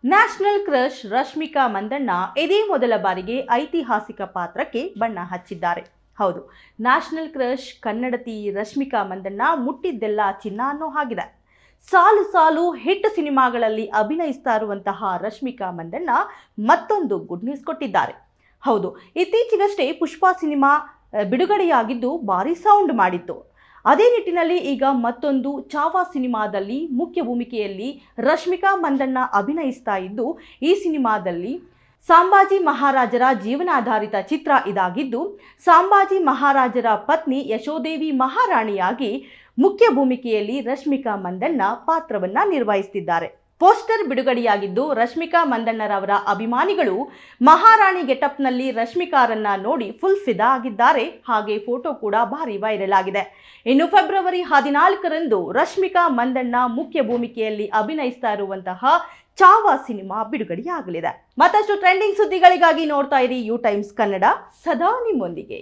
National crush Rashmika Mandanna ಇದೇ ಮೊದಲ ಬಾರಿಗೆ ಐತಿಹಾಸಿಕ ಪಾತ್ರಕ್ಕೆ ಬಣ್ಣ ಹಚ್ಚಿದ್ದಾರೆ. ಹೌದು, ನ್ಯಾಷನಲ್ ಕ್ರಶ್ ಕನ್ನಡತಿ ರಶ್ಮಿಕಾ ಮಂದಣ್ಣ ಮುಟ್ಟಿದ್ದೆಲ್ಲ ಚಿನ್ನ ಅನ್ನೋ ಹಾಗಿದೆ. ಸಾಲು ಸಾಲು ಹಿಟ್ ಸಿನಿಮಾಗಳಲ್ಲಿ ಅಭಿನಯಿಸ್ತಾ ಇರುವಂತಹ ರಶ್ಮಿಕಾ ಮಂದಣ್ಣ ಮತ್ತೊಂದು ಗುಡ್ ನ್ಯೂಸ್ ಕೊಟ್ಟಿದ್ದಾರೆ. ಹೌದು, ಇತ್ತೀಚೆಗಷ್ಟೇ ಪುಷ್ಪ ಸಿನಿಮಾ ಬಿಡುಗಡೆಯಾಗಿದ್ದು ಭಾರಿ ಸೌಂಡ್ ಮಾಡಿತ್ತು. ಅದೇ ನಿಟ್ಟಿನಲ್ಲಿ ಈಗ ಮತ್ತೊಂದು ಚಾವಾ ಸಿನಿಮಾದಲ್ಲಿ ಮುಖ್ಯ ಭೂಮಿಕೆಯಲ್ಲಿ ರಶ್ಮಿಕಾ ಮಂದಣ್ಣ ಅಭಿನಯಿಸ್ತಾ ಇದ್ದು, ಈ ಸಿನಿಮಾದಲ್ಲಿ ಸಂಭಾಜಿ ಮಹಾರಾಜರ ಜೀವನಾಧಾರಿತ ಚಿತ್ರ ಇದಾಗಿದ್ದು, ಸಂಭಾಜಿ ಮಹಾರಾಜರ ಪತ್ನಿ ಯಶೋದೇವಿ ಮಹಾರಾಣಿಯಾಗಿ ಮುಖ್ಯ ಭೂಮಿಕೆಯಲ್ಲಿ ರಶ್ಮಿಕಾ ಮಂದಣ್ಣ ಪಾತ್ರವನ್ನ ನಿರ್ವಹಿಸುತ್ತಿದ್ದಾರೆ. ಪೋಸ್ಟರ್ ಬಿಡುಗಡೆಯಾಗಿದ್ದು, ರಶ್ಮಿಕಾ ಮಂದಣ್ಣರವರ ಅಭಿಮಾನಿಗಳು ಮಹಾರಾಣಿ ಗೆಟಪ್ನಲ್ಲಿ ರಶ್ಮಿಕಾರನ್ನ ನೋಡಿ ಫುಲ್ ಫಿದಾ ಆಗಿದ್ದಾರೆ. ಹಾಗೆ ಫೋಟೋ ಕೂಡ ಭಾರಿ ವೈರಲ್ ಆಗಿದೆ. ಇನ್ನು ಫೆಬ್ರವರಿ 14ರಂದು ರಶ್ಮಿಕಾ ಮಂದಣ್ಣ ಮುಖ್ಯ ಭೂಮಿಕೆಯಲ್ಲಿ ಅಭಿನಯಿಸ್ತಾ ಇರುವಂತಹ ಚಾವಾ ಸಿನಿಮಾ ಬಿಡುಗಡೆಯಾಗಲಿದೆ. ಮತ್ತಷ್ಟು ಟ್ರೆಂಡಿಂಗ್ ಸುದ್ದಿಗಳಿಗಾಗಿ ನೋಡ್ತಾ ಇರಿ ಯು ಟೈಮ್ಸ್ ಕನ್ನಡ, ಸದಾ ನಿಮ್ಮೊಂದಿಗೆ.